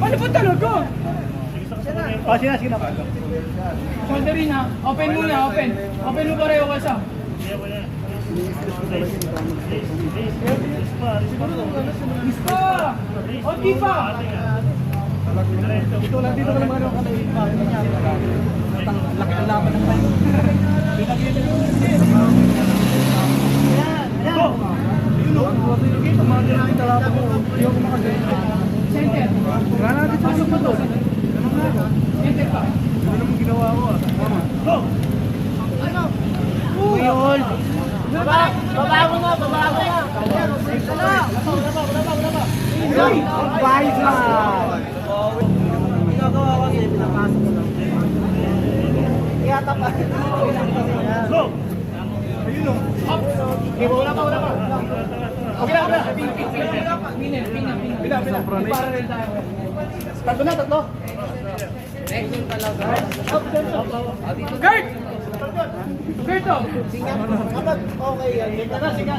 Ano ba talaga? Sige na. Shoulder rin ha. Open muna, open. Open mo pareho ka sa. Isa! O, di pa! Dito lang ano ka na laki ng laban ng tayo. Center. Pasok mo doon. Center pa. Ano naman ginawa ko ah? Go! Uyol! Baba mo na. Bayos na! Ginagawa ko kasi pinapasok ko lang. Kaya tapa. Go! Ayun o. Wala pa. Okay na. Pina. Parallel tayo. Tatlo. Kurt! Kurt oh! Kapag okay yan. Sige.